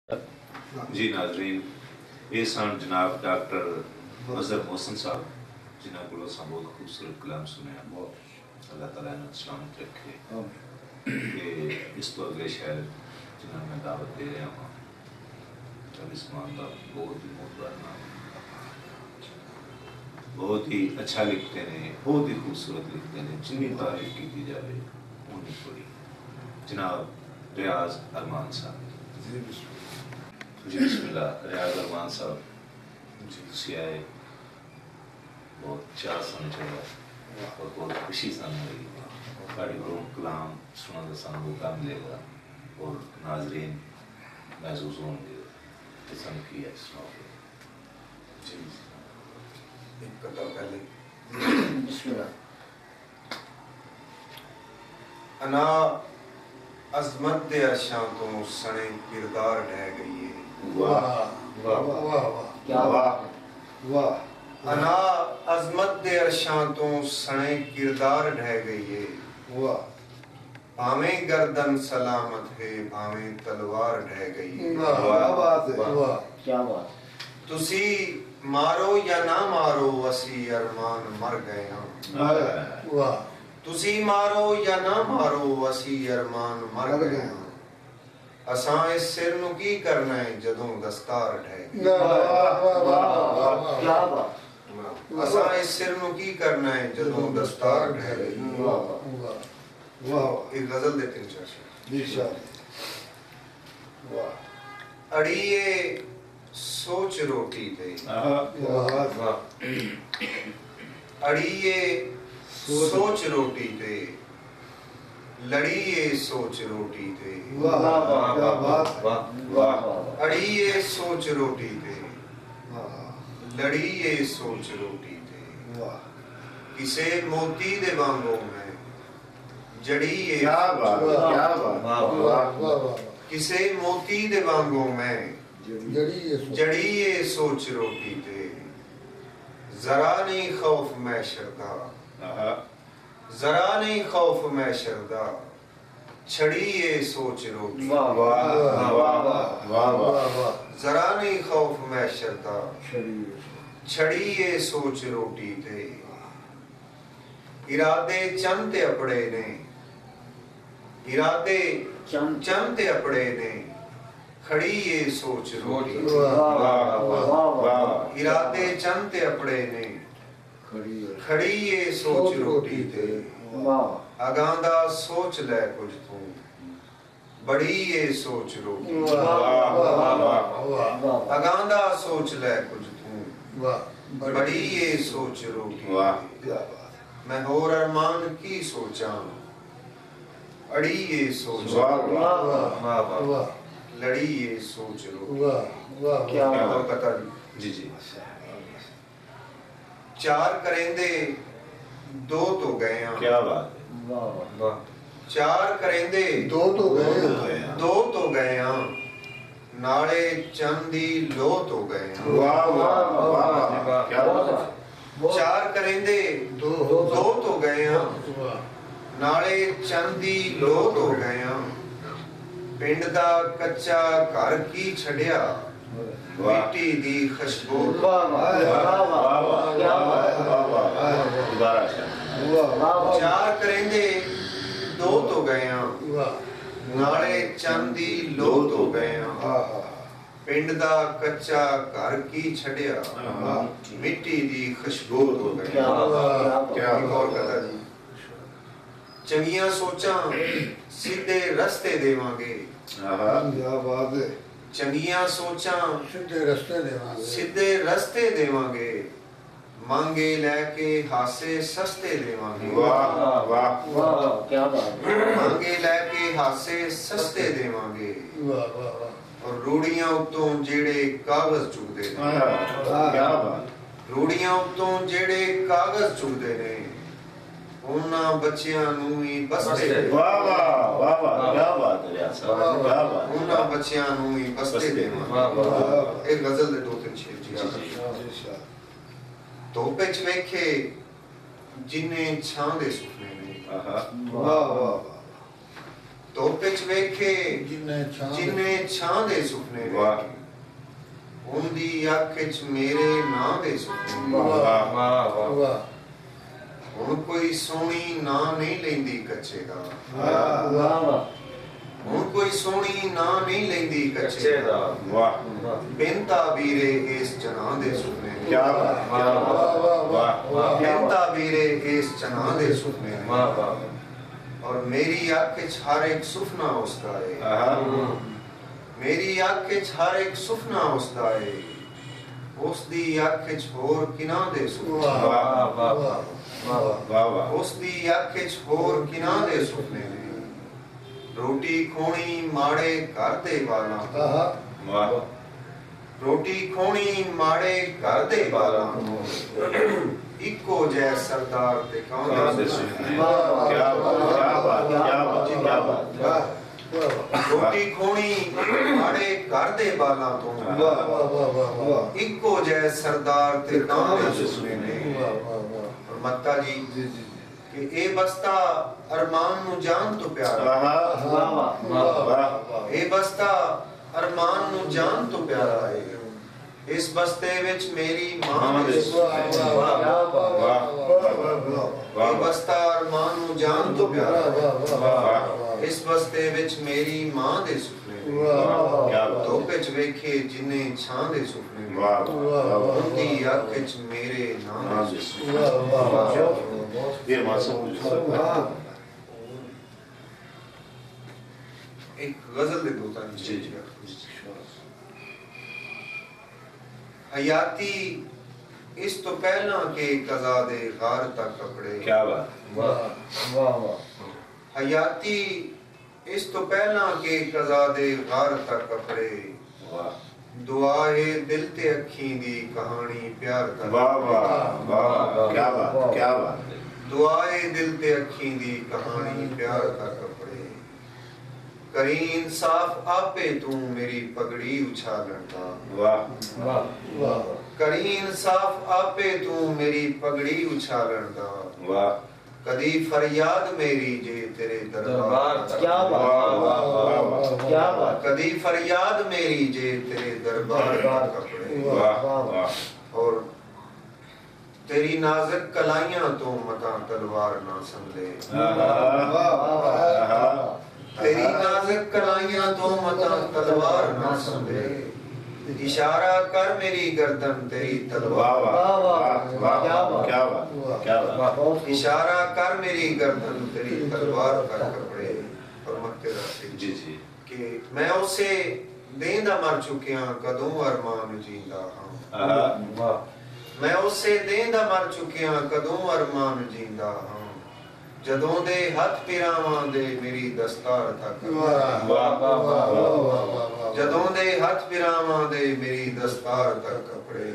जी नाजरीन, ये सन जनाब डॉक्टर मजहर मोहसन साहब जिन्हों को बहुत खूबसूरत कलाम सुने। अल्लाह ताला इन्हें सलामत रखे। ये इस तो अगले शहर जिन्होंने मैं दावत दे रहा हूँ तलिस्मान का बहुत ही मोहब्बत नाम, बहुत ही अच्छा लिखते हैं, बहुत ही खूबसूरत लिखते हैं। जिन्नी तारीफ की जाए उन्नी थोड़ी। जनाब रियाज अरमान साहब जी बिस्मिल्लाह। रियाज अरमान साहब जी आए, बहुत चाह सन चढ़ा और बहुत खुशी सन हुई। साड़ी को कलाम सुना का सन मौका मिलेगा और नाजरीन महसूस होंगे कि सन की है सुनाओगे जी। एक कथा पहले अना अजमत दे अरशां तो सने किरदार ढह गई है। वाह वाह वाह क्या वाह वाह। अना अजमत दे अरशां तो सने किरदार ढह गई है। वाह। भावें गर्दन सलामत है, भावें तलवार ढह गई है। वाह बात है, वाह क्या बात। तुसी मारो या ना मारो असी अरमान मर गए हैं। वाह। तुसी मारो या ना मारो असी अरमान मर गए हैं। असां इस सिर नू की करना है जदों दस्तार ढह गई। क्या बात। असां इस सिर नू की करना है जदों दस्तार ढह गई। वाह। एक गजल दे तीन चार शेर। वाह। अड़िए सोच रोटी थे, अड़िए सोच रोटी थे, लड़िए सोच रोटी थे। अड़िए सोच रोटी थे, लड़िए सोच रोटी थे। किसे मोती दे वांगों में जड़िए, किसे मोती दे वांगों में जड़िए सोच रोटी थे। जरा नहीं खौफ मैं शरदा, जरा नहीं खौफ मैं शरदा, छड़िए सोच रोटी। जरा नहीं खौफ मैं शरदा, छड़िए सोच रोटी थे। इरादे चंद अपड़े ने, इरादे चंद अपड़े ने, खड़ी ये सोच रोटी। इरादे चंद अपड़े ने, खड़ी ये सोच रोटी थे। अगांदा सोच ले कुछ तू, बड़ी ये सोच रोटी। अगांदा सोच ले कुछ तू, बड़ी ये सोच रोटी। मैं होर अरमान की सोचा, अड़ी ये सोच, लड़ी ये सोच रोटी। क्या कथा जी जी। चार करेंदे दो तो गए हैं। क्या बात है। चार करेंदे दो तो गए, दो तो गए हैं, नाले चंदी लो तो गए हैं। क्या बात। चार करेंदे दो तो गए हैं, नाले चंदी लो तो गए हैं। पिंड दा कच्चा घर की छड़िया, मिट्टी दी खुशबू। चार करेंदे दो तो गए हैं, नाले चंदी लो तो गए हैं। पिंड दा कच्चा घर की छड़िया, मिट्टी दी खुशबू तो गए। क्या और कथा जी। चंगियां सोचां सीधे रस्ते देवांगे, चंगियां सोचां सीधे रस्ते देवांगे। मांगे लेके हासे सस्ते देवांगे। क्या बात। मांगे लेके हासे सस्ते देवांगे। और रूड़ियां उतों जेड़े कागज चुगदे ने, रूड़ियां उतों जेड़े कागज चुगदे ने, उन्हां बच्चियां नूं ही बसते। उन्हां बच्चियां नूं ही बसते देवांगे। एक गजल दे दो तीन शेर जी। धोपे च वेखे जिन्ने छां दे सुपने ने, ਧੁੱਪ ਵਿੱਚ ਵੇਖੇ ਜਿੰਨੇ ਛਾਂ ਦੇ ਸੁਪਨੇ ਵਾਹ। ਵੇਖੇ ਉਹਦੀ ਅੱਖ ਵਿੱਚ ਮੇਰੇ ਨਾਂ ਦੇ ਸੁਪਨੇ ਵਾਹ ਵਾਹ ਵਾਹ ਹੁਣ ਕੋਈ ਸੋਹਣੀ ਨਾਂ ਨਹੀਂ ਲੈਂਦੀ ਕੱਚੇ ਦਾ ਵਾਹ ਵਾਹ ਹੁਣ ਕੋਈ ਸੋਹਣੀ ਨਾਂ ਨਹੀਂ ਲੈਂਦੀ ਕੱਚੇ ਦਾ ਵਾਹ ਬਿਨ ਤਾਬੀਰੇ ਇਸ ਜਨਾਂ ਦੇ ਸੁਪਨੇ ਕੀ ਬਾਤ ਵਾਹ ਬਿਨ ਤਾਬੀਰੇ ਇਸ ਜਨਾਂ ਦੇ ਸੁਪਨੇ ਵਾਹ ਵਾਹ और मेरी आंख ਵਿੱਚ हर एक सुपना उसका है ਆਹਾ मेरी आंख ਵਿੱਚ हर एक सुपना उसका है ਉਸ ਦੀ ਅੱਖ ਵਿੱਚ ਹੋਰ ਕਿਨਾਂ ਦੇ ਸੁਪਨੇ ਵਾਹ ਵਾਹ ਵਾਹ ਵਾਹ ਵਾਹ ਉਸ ਦੀ ਅੱਖ ਵਿੱਚ ਹੋਰ ਕਿਨਾਂ ਦੇ ਸੁਪਨੇ ਨੇ ਰੋਟੀ ਖੋਣੀ ਮਾੜੇ ਘਰ ਦੇ ਵਾਲਾਂ ਤੋਂ ਵਾਹ ਰੋਟੀ ਖੋਣੀ ਮਾੜੇ ਘਰ ਦੇ ਵਾਲਾਂ ਤੋਂ ਇੱਕੋ ਜੈ ਸਰਦਾਰ ਤੇ ਕਹਾਂ ਕੌਣ ਦੇ ਦੇ ਸੁਪਨੇ ਸੁਪਨੇ ਕੀ ਬਾਤ ਕੀ ਬਾਤ ਕੀ ਬਾਤ ਕੀ ਬਾਤ ਰੋਟੀ ਖੋਣੀ ਮਾੜੇ ਘਰ ਦੇ ਵਾਲਾਂ ਤੋਂ ਇੱਕੋ ਜੈ ਸਰਦਾਰ ਤੇ ਕੌਣ ਦੇ ਸੁਪਨੇ ਨੇ ਔਰ ਮੱਤਾ ਜੀ ਕਿ ਇਹ ਬਸਤਾ ਅਰਮਾਨ ਨੂੰ ਜਾਨ ਤੋਂ ਪਿਆਰਾ ਆਹਾ ਵਾਹ ਵਾਹ ਵਾਹ ਇਹ ਬਸਤਾ ਅਰਮਾਨ ਨੂੰ ਜਾਨ ਤੋਂ ਪਿਆਰਾ ਹੈ ਇਸ ਬਸਤੇ ਵਿੱਚ ਮੇਰੀ ਮਾਂ ਦੇ ਸੁਪਨੇ ਇਹ ਬਸਤਾ ਅਰਮਾਨ ਨੂੰ ਜਾਨ ਤੋਂ ਪਿਆਰਾ ਹੈ ਇਸ ਬਸਤੇ ਵਿੱਚ ਮੇਰੀ ਮਾਂ ਦੇ ਸੁਪਨੇ ਧੁੱਪ ਵਿੱਚ ਵੇਖੇ ਜਿੰਨੇ ਛਾਂ ਦੇ ਸੁਪਨੇ ਵਾਹ ਉਹਦੀ ਅੱਖ ਵਿੱਚ ਮੇਰੇ ਨਾਂ ਦੇ ਇਹ ਮਾਸੂਮ ਇੱਕ ਗਜ਼ਲ ਦੇ ਦੋ ਤਾਂ ਜੀ ਜੀ हयाती इस तो पहला के कज़ा दे गार तक कपड़े क्या बात वाह वाह वाह हयाती इस तो पहला के कज़ा दे गार तक कपड़े वाह दुआ है दिल ते अखी दी कहानी प्यार तक वाह वाह वाह क्या बात दुआ है दिल ते अखी दी कहानी प्यार तक कपड़े करी इंसाफ आपे तू मेरी पगड़ी उछालन दा वाह वाह वाह करी इंसाफ आपे तू मेरी पगड़ी उछालन दा वाह कदी फरियाद मेरी जे तेरे दरबार क्या बात क्या बात कदी फरियाद मेरी जे तेरे दरबार कपड़े वाह वाह और तेरी नाजुक कलाइयां तो मता तलवार ना संभले तेरी नाजुक कलाइयां तो मता तलवार ना संभले इशारा कर मेरी गर्दन तेरी तलवार क्या बात इशारा कर मेरी गर्दन तेरी तलवार कर कपड़े और मक्के दा जी जी कि मैं उसे देंदा मर चुकिया कदों अरमान जींदा हां वाह मैं उसे देंदा मर चुकिया कदों अरमान जींदा हां ਜਦੋਂ ਦੇ ਹੱਥ ਪਿਰਾਵਾਂ ਦੇ ਮੇਰੀ ਦਸਤਾਰ ਤੱਕ वाह वाह वाह ਜਦੋਂ ਦੇ ਹੱਥ ਪਿਰਾਵਾਂ ਦੇ ਮੇਰੀ ਦਸਤਾਰ ਤੱਕ ਕੱਪੜੇ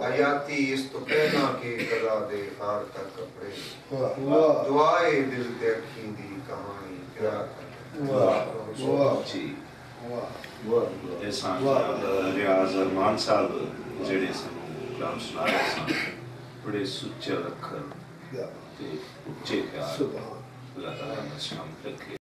ਹਯਾਤੀ ਇਸ ਤੋਂ ਪਹਿਲਾਂ ਕੇ ਕਜ਼ਾ ਦੇ ਖਾਰ ਤੱਕ ਕੱਪੜੇ ਦੁਆਏ ਦਿਲ ਤੇ ਅੱਖੀ ਦੀ ਕਹਾਣੀ ਪਿਆਰ वाह जी ਇਹ ਸਨ ਰਿਆਜ਼ ਅਰਮਾਨ ਸਾਹਿਬ ਜਿਹੜੇ ਸਾਨੂੰ ਕਲਾਮ ਸੁਣਾ ਰਹੇ ਸਨ ਬੜੇ ਸੁੱਚੇ ਅੱਖਰ ਤੇ ਉੱਚੇ ਖਿਆਲ ਅੱਲਾਹ ਤਾਲਾ ਨੇ ਸ਼ਾਮ ਤੱਕ